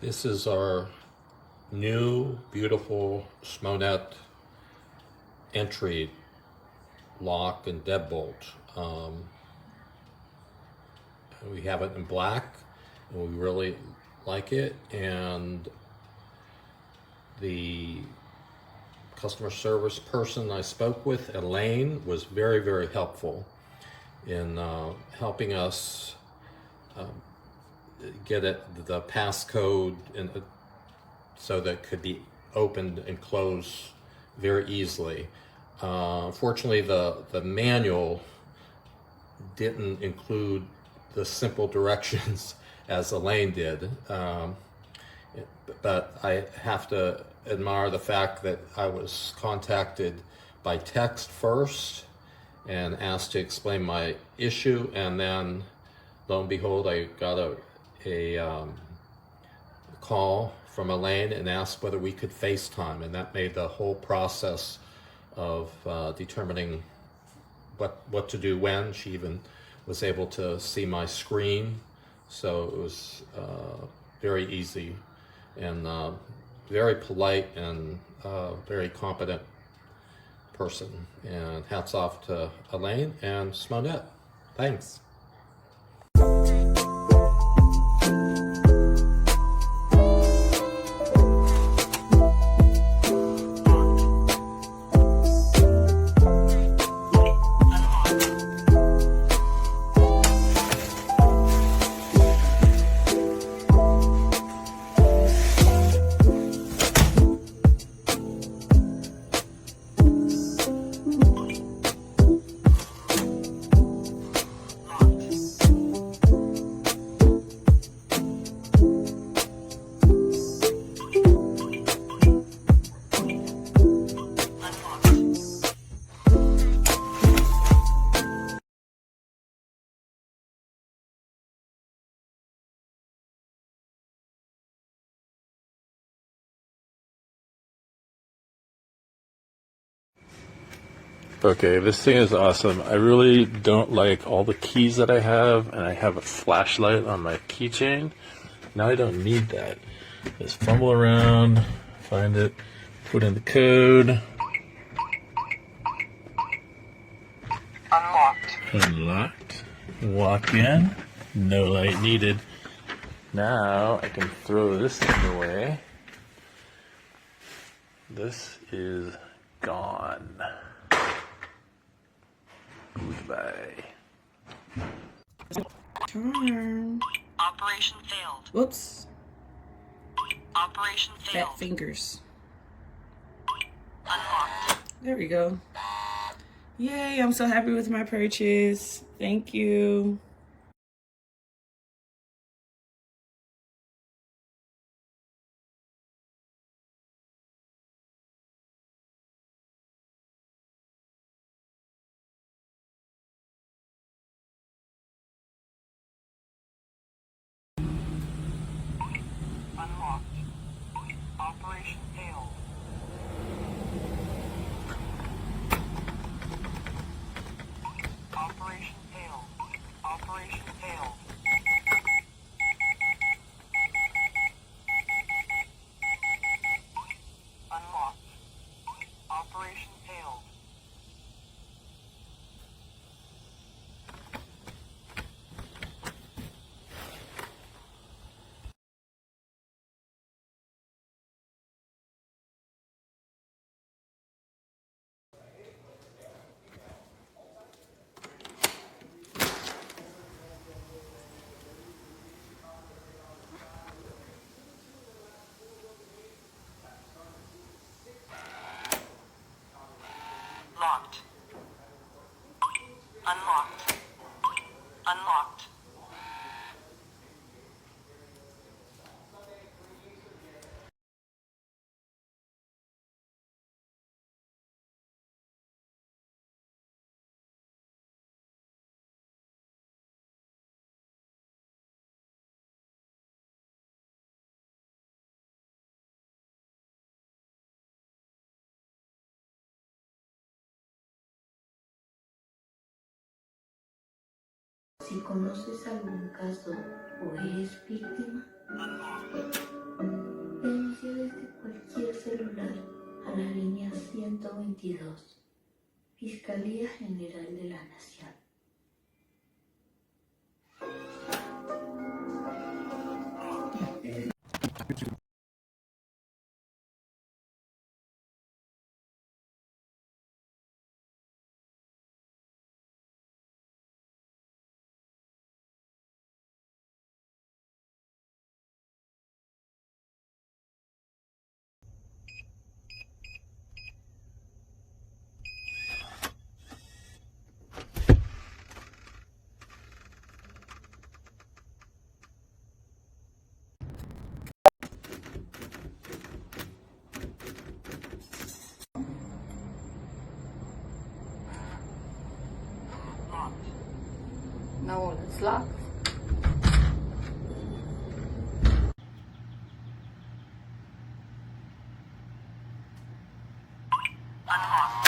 This is our new, beautiful SMONET entry lock and deadbolt. We have it in black, and we really like it. And the customer service person I spoke with, Elaine, was very, very helpful in helping us get the passcode so that it could be opened and closed very easily. Unfortunately, the manual didn't include the simple directions as Elaine did. But I have to admire the fact that I was contacted by text first and asked to explain my issue, and then lo and behold, I got a call from Elaine and asked whether we could FaceTime, and that made the whole process of determining what to do when. She even was able to see my screen, so it was very easy and very polite and very competent person. And hats off to Elaine and SMONET. Thanks. Okay, this thing is awesome. I really don't like all the keys that I have, and I have a flashlight on my keychain. Now I don't need that. Just fumble around, find it, put in the code. Unlocked. Walk in. No light needed. Now I can throw this thing away. This is gone. Goodbye. Turn. Operation failed. Whoops. Operation failed. Fat fingers. Unlocked. There we go. Yay, I'm so happy with my purchase. Thank you. Unlocked. Operation failed. Operation failed. Operation failed. Unlocked. Operation failed. Locked. Unlocked. Unlocked. Si conoces algún caso o eres víctima, 22. Fiscalía General de la Nación. Locked. No, it's locked. Unlocked.